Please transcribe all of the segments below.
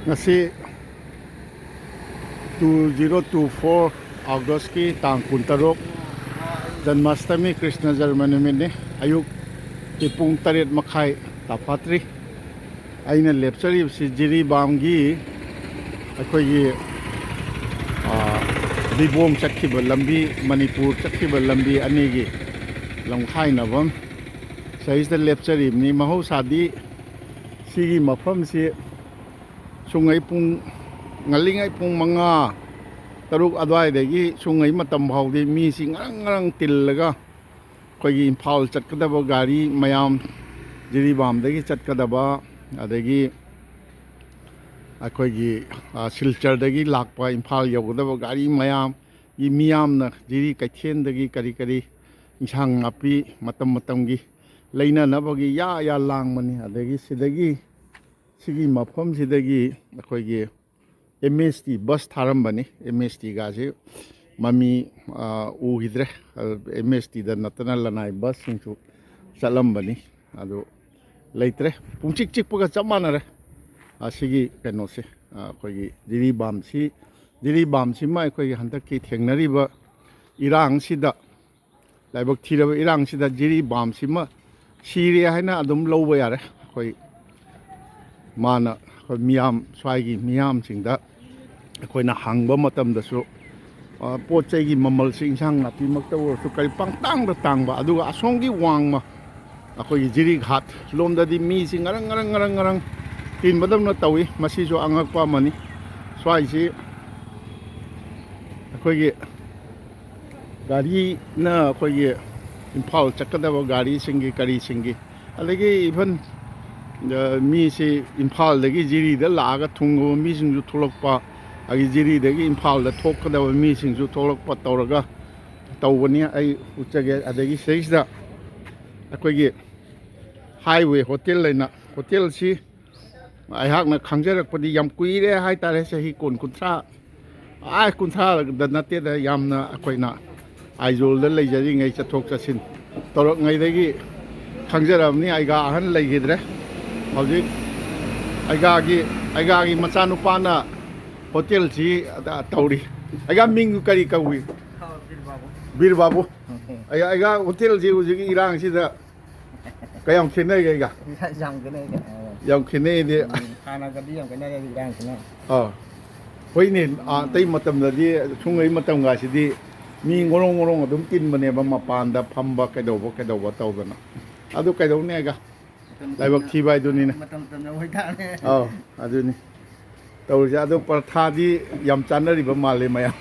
ngasi 2024 August ki tang kuntarok Janmashtami Krishna Janmanimini ayuk ki pung 8 makhai tapatri aina lepchari si Jiribam gi akhoi Bibom chakhiba lambi Manipur chakhiba lambi ani gi lamkhai navam saisda lepchari ni maho sadi sigi mafam si sungai pung ngalingai pung manga taruk adwai degi sungai matam bhaudi mi si ngarang tillaga khoi Imphal chatkadaba gari mayam Jiribam degi chatkadaba adegi akhoi Silchar degi lakpa Imphal yogdaba gari mayam gi miyam na jiri kaithen degi kari insang napi matam gi leina nabagi ya langmani adegi sidagi sigi mafam sidagi akhoi MST bus tharambani MST gasi mami ugidre MST da natana lanai bus singsu salambani adu leitre pungchik chikpaga chamanare asigi kenose akhoi Jiribam si ma akhoi handaki thengnariba irang sida laibak thiraba irang sida Jiribam si ma siri haina adum lowba yare akhoi mana miyam swagi miyam singda akhoi hangba matamdasu pot chaigi mamal sing sang napi makta su kari pangtangda tangba aduga asongi wangma akhoi Jiri Ghat lomdadi mi sing ngarang tin badamna tawi masisu angakpa mani swai si akhoi gari na akhoi Imphal chakadaba gari singi kari singi alagi even mi si Imphal dagi Jiri da laga thungo mi singju tholokpa agi Jiri dagi Imphal da thokadaba mi singju tholokpa tawraga tawbani ai uchage adagi seisda akhoi highway hotel laina hotel si aihakna khangjarakpadi yam kuire haitare sahi kuntra da nate da yamna akoina aizol da leijari ngai chathok chasin torok ngai dagi khangjaramni aiga ahan leigidre hojik aiga gi machanupana hotel si tauri aiga mingu kari kawi Bir Babu aiga hotel si hojik irang si da kayam khenai ga yam khenai de hana gadi yam khenai de irang khenai hoine tai matam da di sungai matam ga si di mi ngorong adum tin bane ba mapanda phamba kaidoba tawdana adu kaidone ga laibak thibai duni ne matam tamna hoi ta ne aduni tawja adu partha di yam chanari ba male maya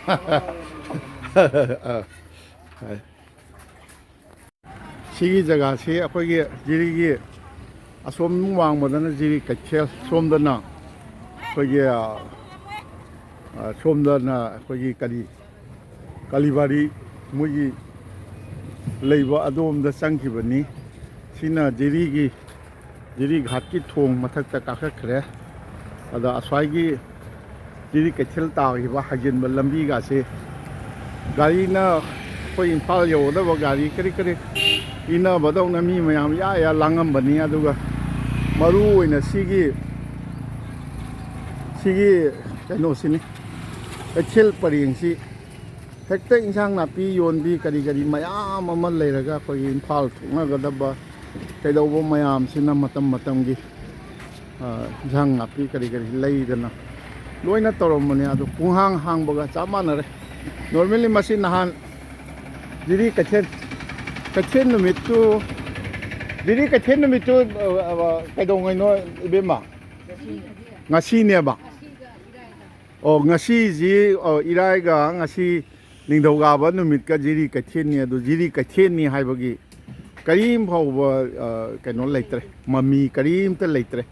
sigi jaga se akhoi gi Jiri gi asom wang madana Jiri kaithel somdana akhoi gi somdana akhoi gi kalibari mugi leiba adom da changkhibani sina Jiri Ghat ki thong mathakta kakhakhre ada aswai gi Jiri kaithel tagiba hajinba lambi ga se gari na khoi Imphal yodaba gari kari ina badawna mi mayam ya langambani aduga maru oina sigi kano sini kaithel paring si hekta insang napi yonbi kari mayam ama leiraga khoi Imphal thungnagadaba kaidobo mayam sina matam gi insang napi kari leidana loina toromani adu punghang hangbaga chamanare normally masi nahan Jiri kachen numittu Jiri kachen numittu kaidongai no ibema ngasi ne ba ngasi ji irai ga ngasi ningdauga ba numit ka Jiri kachen ni adu Jiri kachen ni haibagi karim phawba kaino leitre mami karim ta leitre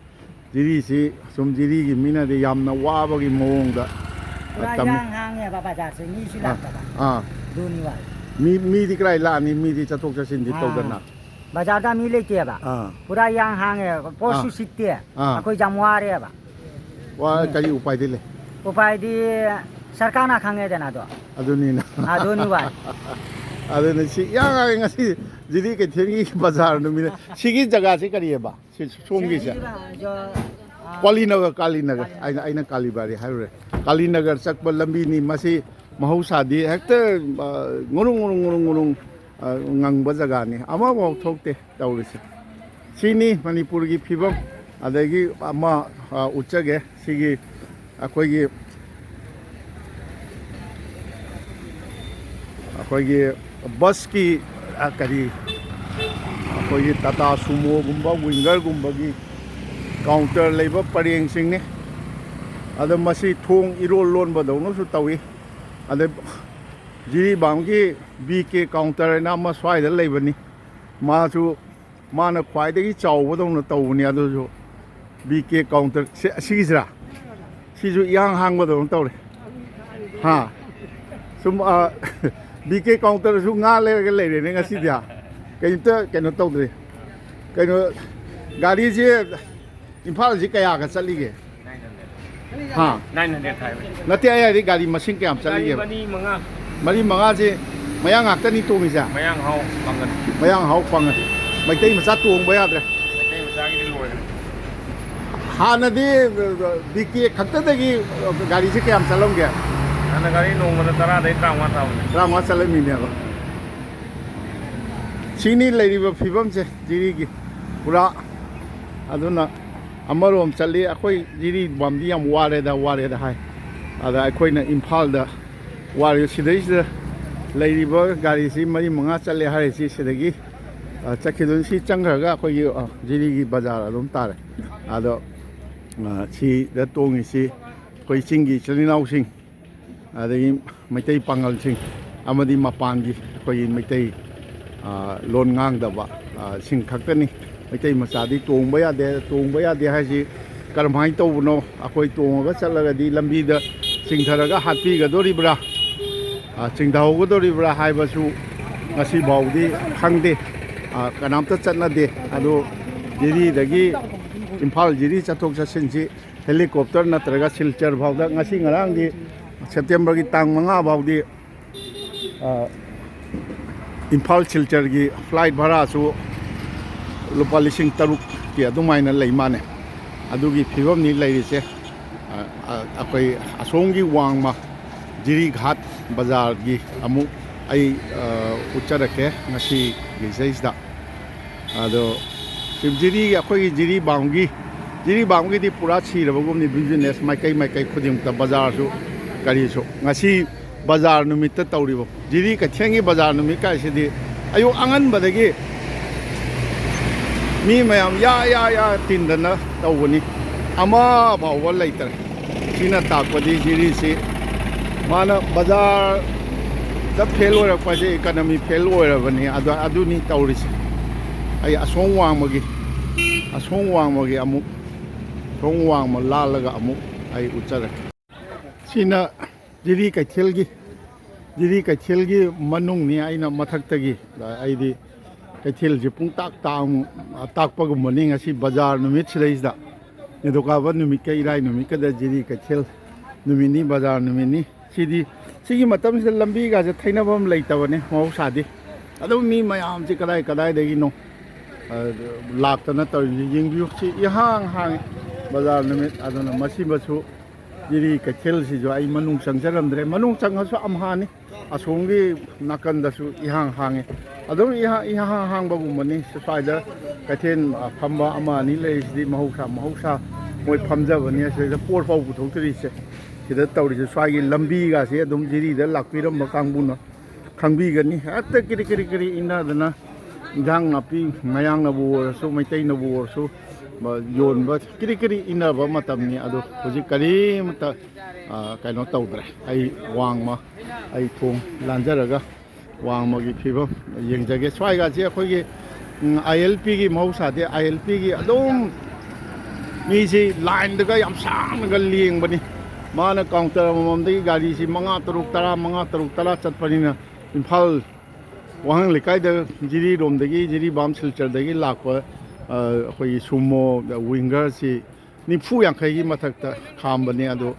Jiri si sum Jiri gi mina de yamna wabagi mawongda yang hang ya baba jar se ni sila ba duni wa mi di krai la ni mi di chathok chasin di tawdana bazar da mi le ke ba pura yang hang ya posu sitte akoi jamwa re ba wa kari upai dile upai di sarkar na khange dena do aduni na aduni wa aduni si ya ngasi Jiri ke thengi bazar no mi sigi jaga se kari ba somgi sa ꯀꯥꯂꯤꯅꯒꯔ ꯑꯩꯅ ꯀꯥꯂꯤꯕꯥꯔꯤ ꯍꯥꯏꯔꯨꯔꯦ ꯀꯥꯂꯤꯅꯒꯔ ꯆꯠꯄ ꯂꯝꯕꯤꯅꯤ ꯃꯁꯤ ꯃꯍꯧꯁꯥꯗꯤ ꯍꯦꯛꯇ ꯉꯨꯔꯨꯡ ꯉꯪꯕ ꯖꯒꯥꯅꯤ ꯑꯃꯐꯥꯎ ꯊꯣꯛꯇꯦ ꯇꯧꯔꯤꯁꯦ ꯁꯤꯅꯤ ꯃꯅꯤꯄꯨꯔꯒꯤ ꯐꯤꯕꯝ ꯑꯗꯒꯤ ꯑꯃ ꯎꯠꯆꯒꯦ ꯁꯤꯒꯤ ꯑꯩꯈꯣꯏꯒꯤ ꯕꯁꯀꯤ ꯀꯔꯤ ꯑꯩꯈꯣꯏꯒꯤ ꯇꯥꯇꯥ ꯁꯨꯃꯣꯒꯨꯝꯕ ꯋꯤꯡꯒꯔꯒꯨꯝꯕꯒꯤ ꯀꯥꯎꯟꯇꯔ ꯂꯩꯕ ꯄꯔꯦꯡꯁꯤꯡꯅꯤ ꯑꯗ ꯃꯁꯤ ꯊꯣꯡ ꯏꯔꯣꯜ ꯂꯣꯟꯕꯗꯧꯅꯁꯨ ꯇꯧꯏ ꯑꯗ ꯖꯤꯔꯤꯕꯥꯝꯒꯤ BK ꯀꯥꯎꯟꯇꯔ ꯍꯥꯏꯅ ꯑꯃ ꯁ꯭ꯋꯥꯏꯗ ꯂꯩꯕꯅꯤ ꯃꯥꯅ ꯈ꯭ꯋꯥꯏꯗꯒꯤ ꯆꯥꯎꯕꯗꯧꯅ ꯇꯧꯕꯅꯤ ꯑꯗꯨꯁꯨ BK ꯀꯥꯎꯟꯇꯔ ꯑꯁꯤꯒꯤꯁꯤꯔꯥ ꯁꯤꯁꯨ ꯏꯍꯥꯡ ꯍꯥꯡꯕꯗꯧꯅ ꯇꯧꯔꯦ ꯍꯥ ꯁꯨꯝ BK ꯀꯥꯎꯟꯇꯔꯁꯨ ꯉꯥ ꯂꯩꯔꯒ ꯂꯩꯔꯦꯅꯦ ꯉꯁꯤꯗꯤ ꯀꯩꯝꯇ ꯀꯩꯅꯣ ꯇꯧꯗ꯭ꯔꯦ ꯀꯩꯅꯣ ꯒꯥꯔꯤꯁꯦ ꯏꯝꯐꯥꯜꯁꯤ ꯀꯌꯥꯒ ꯆꯠꯂꯤꯒꯦ ꯍꯥ 900 ꯍꯥꯏꯕ ꯅꯠꯇꯦ ꯑꯩ ꯍꯥꯏꯗꯤ ꯒꯥꯔꯤ ꯃꯁꯤꯡ ꯀꯌꯥꯝ ꯆꯠꯂꯤꯒꯦ ꯃꯔꯤ ꯃꯉꯥꯁꯦ ꯃꯌꯥꯡ ꯉꯥꯛꯇꯅꯤ ꯇꯣꯡꯉꯤꯁꯦ ꯃꯌꯥꯡ ꯍꯥꯎ ꯄꯥꯡꯒꯟ ꯃꯌꯥꯡ ꯍꯥꯎ ꯄꯥꯡꯒꯟ ꯃꯩꯇꯩ ꯃꯆꯥ ꯇꯣꯡꯕ ꯌꯥꯗ꯭ꯔꯦ ꯃꯩꯇꯩ ꯃꯆꯥꯒꯤꯗꯤ ꯂꯣꯏꯔꯦ ꯍꯥꯟꯅꯗꯤ BK ꯈꯛꯇꯗꯒꯤ ꯒꯥꯔꯤꯁꯦ ꯀꯌꯥꯝ ꯆꯠꯂꯝꯒꯦ ꯍꯥꯟꯅ ꯒꯥꯔꯤ ꯅꯣꯡꯃꯗ 10ꯗꯩ 35 ꯊꯥꯕꯅꯦ 35 ꯆꯠꯂꯝꯃꯤꯅꯦꯕ ꯁꯤꯅꯤ ꯂꯩꯔꯤꯕ ꯐꯤꯕꯝꯁꯦ ꯖꯤꯔꯤꯒꯤ ꯄꯨꯔꯥ ꯑꯗꯨꯅ ꯑꯃꯔꯣꯝ ꯆꯠꯂꯤ ꯑꯩꯈꯣꯏ ꯖꯤꯔꯤꯕꯥꯝꯗꯤ ꯌꯥꯝ ꯋꯥꯔꯦꯗ ꯍꯥꯏ ꯑꯗ ꯑꯩꯈꯣꯏꯅ ꯏꯝꯐꯥꯜꯗ ꯋꯥꯔꯤ ꯁꯤꯗꯩꯁꯤꯗ ꯂꯩꯔꯤꯕ ꯒꯥꯔꯤꯁꯤ ꯃꯔꯤ ꯃꯉꯥ ꯆꯠꯂꯦ ꯍꯥꯏꯔꯤꯁꯤ ꯁꯤꯗꯒꯤ ꯆꯠꯈꯤꯗꯣꯏꯅꯤ ꯁꯤ ꯆꯪꯈ꯭ꯔꯒ ꯑꯩꯈꯣꯏꯒꯤ ꯖꯤꯔꯤꯒꯤ ꯕꯖꯥꯔ ꯑꯗꯨꯝ ꯇꯥꯔꯦ ꯑꯗꯣ ꯁꯤꯗ ꯇꯣꯡꯉꯤꯁꯤ ꯑꯩꯈꯣꯏ ꯆꯤꯡꯒꯤ ꯏꯆꯤꯜ ꯏꯅꯥꯎꯁꯤꯡ ꯑꯗꯒꯤ ꯃꯩꯇꯩ ꯄꯥꯡꯒꯜꯁꯤꯡ ꯑꯃꯗꯤ ꯃꯄꯥꯟꯒꯤ ꯑꯩꯈꯣꯏꯒꯤ ꯃꯩꯇꯩ ꯂꯣꯟ ꯉꯥꯡꯗꯕ ꯁꯤꯡ ꯈꯛꯇꯅꯤ ꯃꯩꯇꯩ ꯃꯆꯥꯗꯤ ꯇꯣꯡꯕ ꯌꯥꯗꯦ ꯍꯥꯏꯁꯤ ꯀꯔꯝꯍꯥꯏꯅ ꯇꯧꯕꯅꯣ ꯑꯩꯈꯣꯏ ꯇꯣꯡꯉꯒ ꯆꯠꯂꯒꯗꯤ ꯂꯝꯕꯤꯗ ꯆꯤꯡꯊꯔꯒ ꯍꯥꯠꯄꯤꯒꯗꯣꯔꯤꯕ꯭ꯔꯥ ꯆꯤꯡꯊꯍꯧꯒꯗꯣꯔꯤꯕ꯭ꯔꯥ ꯍꯥꯏꯕꯁꯨ ꯉꯁꯤꯐꯥꯎꯗꯤ ꯈꯪꯗꯦ ꯀꯅꯥꯝꯇ ꯆꯠꯅꯗꯦ ꯑꯗꯣ ꯖꯤꯔꯤꯗꯒꯤ ꯏꯝꯐꯥꯜ ꯖꯤꯔꯤ ꯆꯠꯊꯣꯛ ꯆꯠꯁꯤꯟꯁꯤ ꯍꯦꯂꯤꯀꯣꯞꯇꯔ ꯅꯠꯇ꯭ꯔꯒ ꯁꯤꯜꯆꯔ ꯐꯥꯎꯗ ꯉꯁꯤ ꯉꯔꯥꯡꯗꯤ ꯁꯦꯞꯇꯦꯝꯕꯔꯒꯤ ꯇꯥꯡ 5 ꯐꯥꯎꯗꯤ ꯏꯝꯐꯥꯜ ꯁꯤꯜꯆꯔꯒꯤ ꯐ꯭ꯂꯥꯏꯠ ꯚꯔꯥꯁꯨ ꯂꯨꯄꯥ 3,000ꯀꯤ ꯑꯗꯨꯃꯥꯏꯅ ꯂꯩ ꯃꯥꯅꯦ ꯑꯗꯨꯒꯤ ꯐꯤꯕꯝꯅꯤ ꯂꯩꯔꯤꯁꯦ ꯑꯩꯈꯣꯏ ꯑꯁꯣꯝꯒꯤ ꯋꯥꯡꯃ ꯖꯤꯔꯤ ꯘꯥꯠ ꯕꯖꯥꯔꯒꯤ ꯑꯃꯨꯛ ꯑꯩ ꯎꯠꯆꯔꯛꯀꯦ ꯉꯁꯤꯒꯤꯁꯤꯗꯩꯁꯤꯗ ꯑꯗꯣ ꯖꯤꯔꯤꯒꯤ ꯑꯩꯈꯣꯏꯒꯤ ꯖꯤꯔꯤꯕꯥꯝꯒꯤꯗꯤ ꯄꯨꯔꯥ ꯁꯤꯔꯕꯒꯨꯝꯅꯤ ꯕꯤꯖꯤꯅꯦꯁ ꯃꯥꯏꯀꯩ ꯈꯨꯗꯤꯡꯃꯛꯇ ꯕꯖꯥꯔꯁꯨ ꯀꯔꯤꯁꯨ ꯉꯁꯤ ꯕꯖꯥꯔ ꯅꯨꯃꯤꯠꯇ ꯇꯧꯔꯤꯕ ꯖꯤꯔꯤ ꯀꯩꯊꯦꯜꯒꯤ ꯕꯖꯥꯔ ꯅꯨꯃꯤꯠ ꯀꯥꯏꯁꯤꯗꯤ ꯑꯌꯨꯛ ꯑꯉꯟꯕꯗꯒꯤ ꯃꯤ ꯃꯌꯥꯝ ꯌꯥ ꯇꯤꯟꯗꯅ ꯇꯧꯕꯅꯤ ꯑꯃ ꯐꯥꯎꯕ ꯂꯩꯇ꯭ꯔꯦ ꯁꯤꯅ ꯇꯥꯛꯄꯗꯤ ꯖꯤꯔꯤꯁꯤ ꯃꯥꯅ ꯕꯖꯥꯔꯗ ꯐꯦꯜ ꯑꯣꯏꯔꯛꯄꯁꯦ ꯏꯀꯅꯃꯤ ꯐꯦꯜ ꯑꯣꯏꯔꯕꯅꯤ ꯑꯗꯨꯅꯤ ꯇꯧꯔꯤꯁꯦ ꯑꯩ ꯑꯁꯣꯝ ꯋꯥꯡꯃꯒꯤ ꯑꯃꯨꯛ ꯁꯣꯝ ꯋꯥꯡꯃ ꯂꯥꯜꯂꯒ ꯑꯃꯨꯛ ꯑꯩ ꯎꯠꯆꯔꯛꯀꯦ ꯁꯤꯅ ꯖꯤꯔꯤ ꯀꯩꯊꯦꯜꯒꯤ ꯃꯅꯨꯡꯅꯤ ꯑꯩꯅ ꯃꯊꯛꯇꯒꯤ ꯑꯩꯗꯤ ꯀꯩꯊꯦꯜꯁꯤ ꯄꯨꯡꯇꯥꯛ ꯇꯥꯛꯄꯒꯨꯝꯕꯅꯤ ꯉꯁꯤ ꯕꯖꯥꯔ ꯅꯨꯃꯤꯠ ꯁꯤꯗꯩꯁꯤꯗ ꯅꯤꯡꯊꯧꯀꯥꯕ ꯅꯨꯃꯤꯠꯀ ꯏꯔꯥꯏ ꯅꯨꯃꯤꯠꯀꯗ ꯖꯤꯔꯤ ꯀꯩꯊꯦꯜ ꯅꯨꯃꯤꯠꯅꯤ ꯕꯖꯥꯔ ꯅꯨꯃꯤꯠꯅꯤ ꯁꯤꯒꯤ ꯃꯇꯝꯁꯤꯗ ꯂꯝꯕꯤꯒꯥꯁꯦ ꯊꯩꯅꯐꯝ ꯂꯩꯇꯕꯅꯤ ꯃꯍꯧꯁꯥꯗꯤ ꯑꯗꯨꯝ ꯃꯤ ꯃꯌꯥꯝꯁꯤ ꯀꯗꯥꯏꯗꯒꯤꯅꯣ ꯂꯥꯛꯇꯅ ꯇꯧꯔꯤꯁꯤ ꯌꯦꯡꯕꯤꯌꯨ ꯁꯤ ꯏꯍꯥꯡ ꯍꯥꯡꯉꯤ ꯕꯖꯥꯔ ꯅꯨꯃꯤꯠ ꯑꯗꯨꯅ ꯃꯁꯤꯃꯁꯨ ꯖꯤꯔꯤ ꯀꯩꯊꯦꯜꯁꯤꯁꯨ ꯑꯩ ꯃꯅꯨꯡ ꯆꯪꯖꯔꯝꯗ꯭ꯔꯦ ꯃꯅꯨꯡ ꯆꯪꯉꯁꯨ ꯑꯝꯍꯥꯅꯤ ꯑꯁꯣꯝꯒꯤ ꯅꯥꯀꯟꯗꯁꯨ ꯏꯍꯥꯡ ꯍꯥꯡꯉꯤ ꯑꯗꯨꯝ ꯏꯍꯥꯡ ꯍꯥꯡꯕꯒꯨꯝꯕꯅꯤ ꯁ꯭ꯋꯥꯏꯗ ꯀꯩꯊꯦꯜ ꯐꯝꯕ ꯑꯃ ꯑꯅꯤ ꯂꯩꯔꯤꯁꯤꯗꯤ ꯃꯍꯧꯁꯥ ꯃꯣꯏ ꯐꯝꯖꯕꯅꯤ ꯑꯁꯤꯗ ꯄꯣꯠ ꯐꯥꯎ ꯄꯨꯊꯣꯛꯇ꯭ꯔꯤꯁꯦ ꯁꯤꯗ ꯇꯧꯔꯤꯁꯦ ꯁ꯭ꯋꯥꯏꯒꯤ ꯂꯝꯕꯤꯒꯥꯁꯦ ꯑꯗꯨꯝ ꯖꯤꯔꯤꯗ ꯂꯥꯛꯄꯤꯔꯝꯕ ꯀꯥꯡꯕꯨꯅ ꯈꯪꯕꯤꯒꯅꯤ ꯍꯦꯛꯇ ꯀꯔꯤ ꯏꯟꯅꯗꯅ ꯏꯟꯖꯥꯡ ꯅꯥꯄꯤ ꯃꯌꯥꯡꯅꯕꯨ ꯑꯣꯏꯔꯁꯨ ꯃꯩꯇꯩꯅꯕꯨ ꯑꯣꯏꯔꯁꯨ ꯌꯣꯟꯕ ꯀꯔꯤ ꯏꯟꯅꯕ ꯃꯇꯝꯅꯤ ꯑꯗꯣ ꯍꯧꯖꯤꯛ ꯀꯔꯤꯃꯇ ꯀꯩꯅꯣ ꯇꯧꯗ꯭ರೆ ꯑꯩ ꯊꯣꯡ ꯂꯥꯟꯖꯔꯒ ꯋꯥꯡꯃꯒꯤ ꯐꯤꯕꯝ ꯌꯦꯡꯖꯒꯦ ꯁ꯭ꯋꯥꯏꯒꯥꯁꯦ ꯑꯩꯈꯣꯏꯒꯤ ILPꯒꯤ ꯃꯍꯧꯁꯥꯗꯤ ILPꯒꯤ ꯑꯗꯨꯝ ꯃꯤꯁꯤ ꯂꯥꯏꯟꯗꯒ ꯌꯥꯝ ꯁꯥꯡꯅꯒ ꯂꯦꯡꯕꯅꯤ ꯃꯥꯅ ꯀꯥꯎꯟꯇꯔ ꯑꯃꯃꯝꯗꯒꯤ ꯒꯥꯔꯤꯁꯤ 5-10 ꯆꯠꯄꯅꯤꯅ ꯏꯝꯐꯥꯜ ꯋꯥꯍꯪ ꯂꯩꯀꯥꯏꯗ ꯖꯤꯔꯤꯔꯣꯝꯗꯒꯤ ꯖꯤꯔꯤꯕꯥꯝ ꯁꯤꯜꯆꯔꯗꯒꯤ ꯂꯥꯛꯄ ꯑꯩꯈꯣꯏꯒꯤ ꯁꯨꯃꯣ ꯋꯤꯡꯒꯔꯁꯤ 40-50ꯒꯤ ꯃꯊꯛꯇ ꯈꯥꯝꯕꯅꯤ ꯑꯗꯣ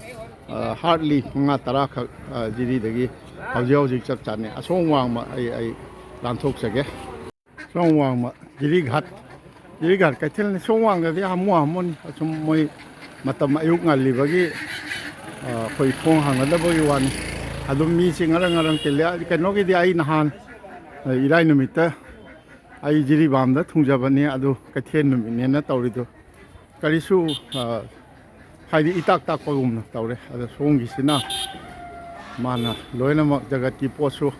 ꯍꯥꯔꯠꯂꯤ 5-10 ꯈꯛ ꯖꯤꯔꯤꯗꯒꯤ ꯍꯧꯖꯤꯛ ꯆꯞ ꯆꯥꯅꯩ ꯑꯁꯣꯝ ꯋꯥꯡꯃ ꯑꯩ ꯂꯥꯟꯊꯣꯛꯆꯒꯦ ꯁꯣꯝ ꯋꯥꯡꯃ ꯖꯤꯔꯤ ꯘꯥꯠ ꯀꯩꯊꯦꯜꯅꯤ ꯁꯣꯝ ꯋꯥꯡꯃꯗꯤ ꯍꯥꯃꯨꯅꯤ ꯑꯁꯨꯝ ꯃꯣꯏ matam ayuk ngalibagi khoi thong hangadabagi wani adum mi sing arang telya kano ki di ai nahan irai numita ai jiri bamda thungjabani adu kathen numine na tawrido karisu haidi itak tak pagumna tawre ada songi sina mana loina mak jagat ki posu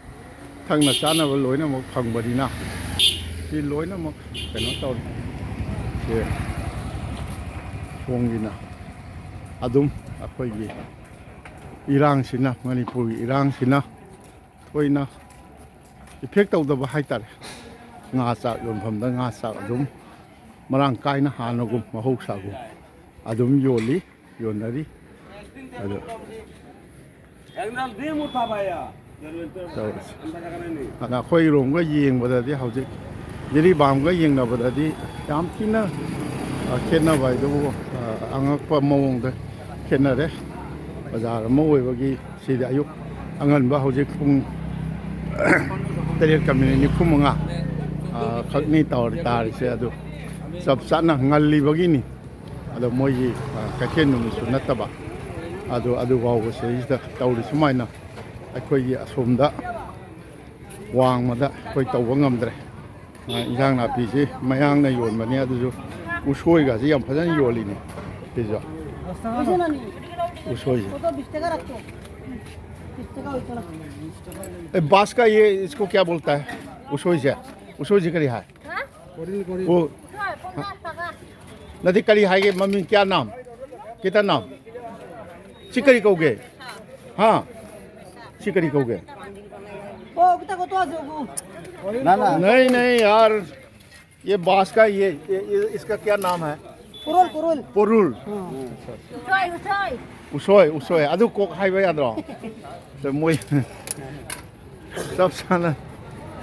thangna chana ba loina mak phangbadina si loina mak kano tawre se songina adum akhoi gi irang sina manipur irang sina thoina effect tawdaba haitare nga cha yonphamda nga cha adum marang kaina hanagum mahoksagum adum yoli yonari ado ana khoi rom ga yeng badadi hauji jiri bam ga yeng na badadi yam thina khenna bai do angak pa mawong da khenna re bazar mo oi bagi sida ayuk angan ba hauji pung telet kamini khumanga khakni tawr tar se adu sab sana ngalli bagini ado moyi kakhen nu su nataba adu waw se ida tawri sumaina akhoi asomda wang mada khoi tawba ngamdre injang na pi si mayang na yon mani adu usoi ga si yam phajan yoli ni pijo usoi बास का ये इसको क्या बोलता है उसोई जी करी है वो नदी करी है ये मम्मी क्या नाम कितना नाम चिकरी कहोगे हाँ चिकरी कहोगे नहीं यार ये बास का ये इसका क्या नाम है पुरुल उसोई अदु कोक हाइबा याद्रो तो मोय सब साना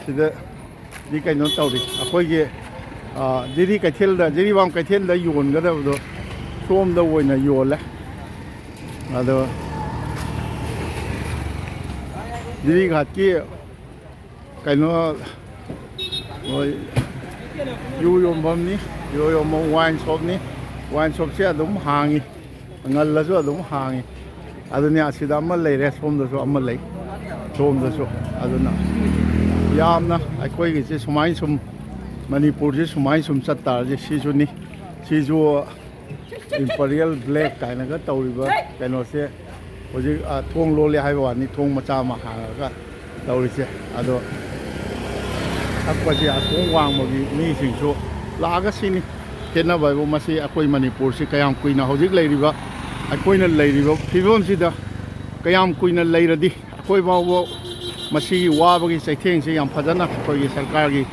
सिदा दी कइनो तौरी अखोइगे जिरी कैथेल दा जिरी बाम कैथेल दा योन गदबदो सोम दा ओइना योले अदो जिरी घाटकी कइनो ओइ यू योमबमनी यो योम वाइन शॉप से अदुम हांगी ngallasу adum hangi aduni asida amma leire somdasu amma lei somdasu aduna yamna akoi gi sumai sum manipur ji sumai sum chatar ji sijuni siju imperial black kaina ga tawriba kaino se hoji thong lo le haiba ni thong macha ma ha ga tawri se ado akwaji thong wang mo gi mi singsu laga sini kena bai bo masi akoi manipur si kayam kuina hojik leiriba akoina leiriba phibom sida kayam kuina leiradi akoi bawo masi wabagi chaitheng se yam phajana akoi sarkar gi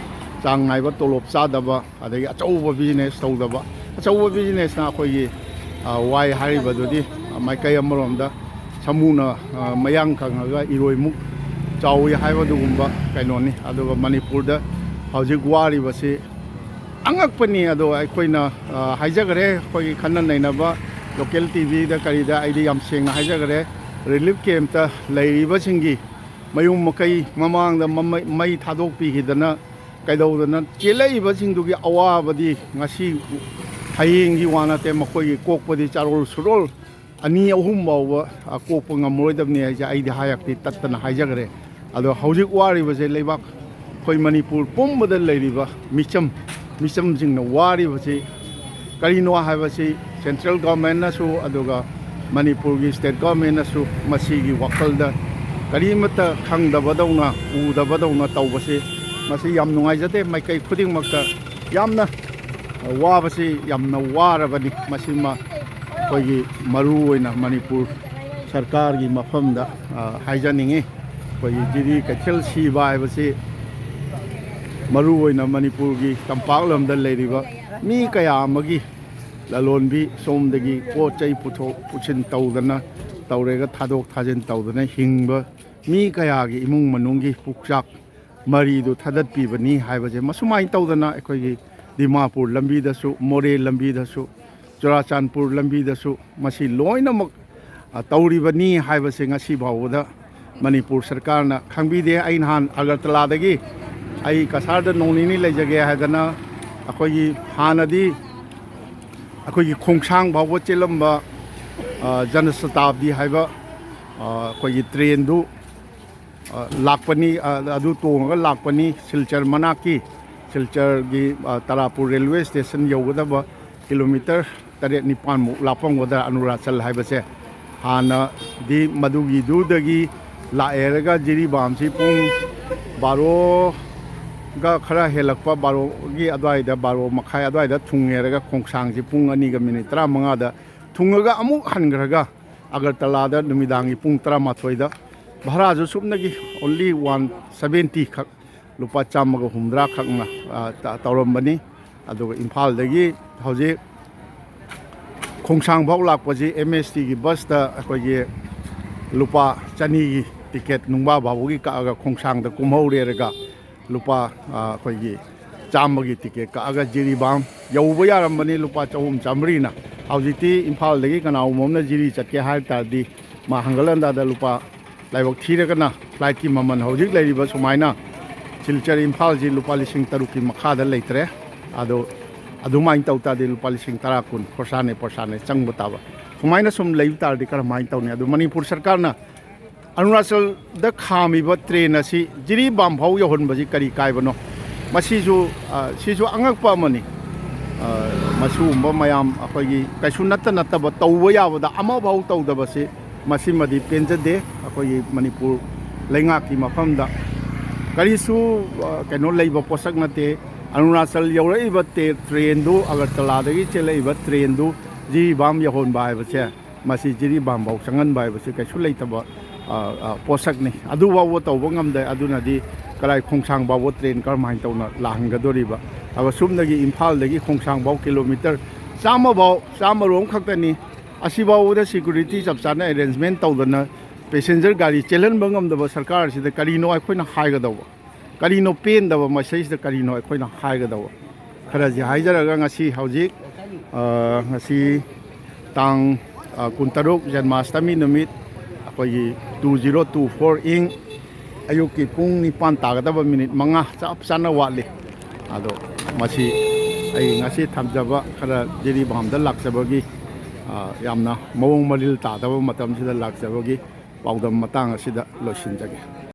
chang naiba tolop chadaba adagi achauba business tawdaba achauba business na akoi gi wai hariba dodi maikai amarom da samuna mayang khangaga iroi muk chawi haiba dugumba kainoni aduga manipur da hojik wariba se angakpani ado aikoina haijagare khoi khanna nainaba local tv da karida id yam sengna haijagare relief camp ta leiriba singi mayum makai mamang da mai thadok pi hidana kaidodana chelaiba singdugi awabadi ngasi hayeng gi wana te makoi kokpadi charol surol ani ahum bawa kokpa ngamoidabni aija id hayakti tattana haijagare ado haujik wariba je leibak khoi manipur pumbada leiriba मिसम जिंगना वारी बसी करीनो हाइबसी central government नसु अदुगा Manipur की state government नसु मसी की वकलदा करीमत खंगदबदौना उदबदौना तौबसी मसी याम नुंगाइजते माइकई खुदिंगमक्ता यामना वाबसी यामना वारबनी मसीमा कोई मरु ओइना मणिपुर सरकार की मफमदा हाइजनिंगे कोई जिरी कैथल सीबा हाइबसी मरु ओइना मणिपुर की तंपाकलमदा लेरिबा मी कया अमगी ललोनबी सोमदगी पोचै पुथो पुछिन तौदना तौरेगा थादोक थाजिन तौदना हिंगबा मी कया की इमुंग मनुंगी पुकचाक मरीदु थादत पीबनी हाइबजे मसुमाइ तौदना अखोगी दिमापुर लंबीदसु मोरे लंबीदसु चुराचांदपुर लंबीदसु मसी लोइनमक तौरिबनी हाइबसे ngasi बावदा मणिपुर सरकारना खंगबीदे आइनहान अगरतलादगी आई कसारद नोनिनी लेजगे हादना अखोगी हानदी ꯑꯩꯈꯣꯏꯒꯤ ꯈꯣꯡꯁꯥꯡ ꯐꯥꯎꯕ ꯆꯦꯜꯂꯝꯕ ꯖꯟ ꯁꯇꯥꯕꯗꯤ ꯍꯥꯏꯕ ꯑꯩꯈꯣꯏꯒꯤ ꯇ꯭ꯔꯦꯟꯗꯨ ꯂꯥꯛꯄꯅꯤ ꯑꯗꯨ ꯇꯣꯡꯉꯒ ꯂꯥꯛꯄꯅꯤ ꯁꯤꯜꯆꯔ ꯃꯅꯥꯛꯀꯤ ꯁꯤꯜꯆꯔꯒꯤ ꯇꯔꯥꯄꯨꯔ ꯔꯦꯜꯋꯦ ꯁ꯭ꯇꯦꯁꯟ ꯌꯧꯒꯗꯕ ꯀꯤꯂꯣꯃꯤꯇꯔ 7-9ꯃꯨꯛ ꯂꯥꯞꯄꯝꯒꯗ꯭ꯔꯥ ꯑꯅꯨꯔꯥꯆꯜ ꯍꯥꯏꯕꯁꯦ ꯍꯥꯟꯅꯗꯤ ꯃꯗꯨꯒꯤꯗꯨꯗꯒꯤ ꯂꯥꯛꯑꯦꯔꯒ ꯖꯤꯔꯤꯕꯥꯝꯁꯤ ꯄꯨꯡ 12ꯒ ꯈꯔ ꯍꯦꯜꯂꯛꯄ 12ꯒꯤ ꯑꯗꯨꯋꯥꯏꯗ 12 ꯃꯈꯥꯏ ꯑꯗꯨꯋꯥꯏꯗ ꯊꯨꯡꯉꯦꯔꯒ ꯈꯣꯡꯁꯥꯡꯁꯤ ꯄꯨꯡ 2ꯒ ꯃꯤꯅꯤꯠ 15ꯗ ꯊꯨꯡꯉꯒ ꯑꯃꯨꯛ ꯍꯟꯈ꯭ꯔꯒ ꯑꯒꯔꯇꯂꯥꯗ ꯅꯨꯃꯤꯗꯥꯡꯒꯤ ꯄꯨꯡ 12ꯗ ꯚꯔꯥꯁꯨ ꯁꯨꯞꯅꯒꯤ ꯑꯣꯟꯂꯤ 170 ꯈꯛ ꯂꯨꯄꯥ 160 ꯈꯛꯅ ꯇꯧꯔꯝꯕꯅꯤ ꯑꯗꯨꯒ ꯏꯝꯐꯥꯜꯗꯒꯤ ꯍꯧꯖꯤꯛ ꯈꯣꯡꯁꯥꯡ ꯐꯥꯎ ꯂꯥꯛꯄꯁꯤ MSTꯒꯤ ꯕꯁꯇ ꯑꯩꯈꯣꯏꯒꯤ ꯂꯨꯄꯥ 200ꯒꯤ ꯇꯤꯀꯦꯠ ꯅꯨꯡꯕꯥ ꯐꯥꯎꯕꯒꯤ ꯀꯛꯑꯒ ꯈꯣꯡꯁꯥꯡꯗ ꯀꯨꯝꯍꯧꯔꯦꯔꯒ ꯂꯨꯄꯥ ꯑꯩꯈꯣꯏꯒꯤ 100ꯒꯤ ꯇꯤꯀꯦꯠ ꯀꯛꯑꯒ ꯖꯤꯔꯤꯕꯥꯝ ꯌꯧꯕ ꯌꯥꯔꯝꯕꯅꯤ ꯂꯨꯄꯥ 300-300ꯅ ꯍꯧꯖꯤꯛꯇꯤ ꯏꯝꯐꯥꯜꯗꯒꯤ ꯀꯅꯥꯒꯨꯝꯕ ꯑꯃꯅ ꯖꯤꯔꯤ ꯆꯠꯀꯦ ꯍꯥꯏ ꯇꯥꯔꯗꯤ ꯃꯥ ꯍꯪꯒꯠ ꯍꯟꯗꯥꯗ ꯂꯨꯄꯥ ꯂꯥꯏꯕꯛ ꯊꯤꯔꯒꯅ ꯐ꯭ꯂꯥꯏꯠꯀꯤ ꯃꯃꯜ ꯍꯧꯖꯤꯛ ꯂꯩꯔꯤꯕ ꯁꯨꯃꯥꯏꯅ ꯁꯤꯜꯆꯔ ꯏꯝꯐꯥꯜꯁꯤ ꯂꯨꯄꯥ 3,000ꯀꯤ ꯃꯈꯥꯗ ꯂꯩꯇ꯭ꯔꯦ ꯑꯗꯣ ꯑꯗꯨꯃꯥꯏꯅ ꯇꯧ ꯇꯥꯔꯗꯤ ꯂꯨꯄꯥ 10,000-10,20 ꯄꯣꯔꯁꯥꯅꯦ ꯆꯪꯕ ꯇꯥꯕ ꯁꯨꯃꯥꯏꯅ ꯁꯨꯝ ꯂꯩꯕ ꯇꯥꯔꯗꯤ ꯀꯔꯝꯍꯥꯏꯅ ꯇꯧꯅꯤ ꯑꯗꯣ ꯃꯅꯤꯄꯨꯔ ꯁꯔꯀꯥꯔꯅ ꯑꯔꯨꯅꯥꯆꯜꯗ ꯈꯥꯝꯃꯤꯕ ꯇ꯭ꯔꯦꯟ ꯑꯁꯤ ꯖꯤꯔꯤꯕꯥꯝ ꯐꯥꯎ ꯌꯧꯍꯟꯕꯁꯤ ꯀꯔꯤ ꯀꯥꯏꯕꯅꯣ ꯃꯁꯤꯁꯨ ꯑꯉꯛꯄ ꯑꯃꯅꯤ ꯃꯁꯤꯒꯨꯝꯕ ꯃꯌꯥꯝ ꯑꯩꯈꯣꯏꯒꯤ ꯀꯩꯁꯨ ꯅꯠꯇꯕ ꯇꯧꯕ ꯌꯥꯕꯗ ꯑꯃꯐꯥꯎ ꯇꯧꯗꯕꯁꯤ ꯃꯁꯤꯃꯗꯤ ꯄꯦꯟꯖꯗꯦ ꯑꯩꯈꯣꯏꯒꯤ ꯃꯅꯤꯄꯨꯔ ꯂꯩꯉꯥꯛꯀꯤ ꯃꯐꯝꯗ ꯀꯔꯤꯁꯨ ꯀꯩꯅꯣ ꯂꯩꯕ ꯄꯣꯠꯁꯛ ꯅꯠꯇꯦ ꯑꯔꯨꯅꯥꯆꯜ ꯌꯧꯔꯛꯏꯕ ꯇ꯭ꯔꯦꯟꯗꯨ ꯑꯒꯔꯇꯂꯥꯗꯒꯤ ꯆꯦꯜꯂꯛꯏꯕ ꯇ꯭ꯔꯦꯟꯗꯨ ꯖꯤꯔꯤꯕꯥꯝ ꯌꯧꯍꯟꯕ ꯍꯥꯏꯕꯁꯦ ꯃꯁꯤ ꯖꯤꯔꯤꯕꯥꯝ ꯐꯥꯎ ꯆꯪꯍꯟꯕ ꯍꯥꯏꯕꯁꯤ ꯀꯩꯁꯨ ꯂꯩꯇꯕ ꯄꯣꯠꯁꯛꯅꯤ ꯑꯗꯨꯐꯥꯎꯕ ꯇꯧꯕ ꯉꯝꯗꯦ ꯑꯗꯨꯅꯗꯤ ꯀꯔꯥꯏ ꯈꯣꯡꯁꯥꯡ ꯐꯥꯎꯕ ꯇ꯭ꯔꯦꯟ ꯀꯔꯝꯍꯥꯏꯅ ꯇꯧꯅ ꯂꯥꯛꯍꯟꯒꯗꯣꯔꯤꯕ ꯑꯗꯨꯒ ꯁꯨꯝꯅꯒꯤ ꯏꯝꯐꯥꯜꯗꯒꯤ ꯈꯣꯡꯁꯥꯡ ꯐꯥꯎ ꯀꯤꯂꯣꯃꯤꯇꯔ 100 ꯈꯛꯇꯅꯤ ꯑꯁꯤꯐꯥꯎꯕꯗ ꯁꯦꯀꯨꯔꯤꯇꯤ ꯆꯞ ꯆꯥꯅ ꯑꯦꯔꯦꯟꯖꯃꯦꯟ ꯇꯧꯗꯅ ꯄꯦꯁꯦꯟꯖꯔ ꯒꯥꯔꯤ ꯆꯦꯜꯍꯟꯕ ꯉꯝꯗꯕ ꯁꯔꯀꯥꯔꯁꯤꯗ ꯀꯔꯤꯅꯣ ꯑꯩꯈꯣꯏꯅ ꯍꯥꯏꯒꯗꯧꯕ ꯀꯔꯤꯅꯣ ꯄꯦꯟꯗꯕ ꯃꯁꯤꯁꯤꯗ ꯀꯔꯤꯅꯣ ꯑꯩꯈꯣꯏꯅ ꯍꯥꯏꯒꯗꯧꯕ ꯈꯔꯁꯤ ꯍꯥꯏꯖꯔꯒ ꯉꯁꯤ ꯍꯧꯖꯤꯛ ꯉꯁꯤ ꯇꯥꯡ 23 ꯖꯟꯃꯥꯁꯇꯃꯤ ꯅꯨꯃꯤꯠ ꯑꯩꯈꯣꯏꯒꯤ 2024 ꯑꯌꯨꯛꯀꯤ ꯄꯨꯡ 9 ꯇꯥꯒꯗꯕ ꯃꯤꯅꯤꯠ 5 ꯆꯞ ꯆꯥꯅ ꯋꯥꯠꯂꯤ ꯑꯗꯣ ꯃꯁꯤ ꯑꯩ ꯉꯁꯤ ꯊꯝꯖꯕ ꯈꯔ ꯖꯤꯔꯤꯕꯥꯝꯗ ꯂꯥꯛꯆꯕꯒꯤ ꯌꯥꯝꯅ ꯃꯑꯣꯡ ꯃꯔꯤꯜ ꯇꯥꯗꯕ ꯃꯇꯝꯁꯤꯗ ꯂꯥꯛꯆꯕꯒꯤ ꯄꯥꯎꯗꯝ ꯃꯇꯥꯡ ꯑꯁꯤꯗ ꯂꯣꯏꯁꯤꯟꯖꯒꯦ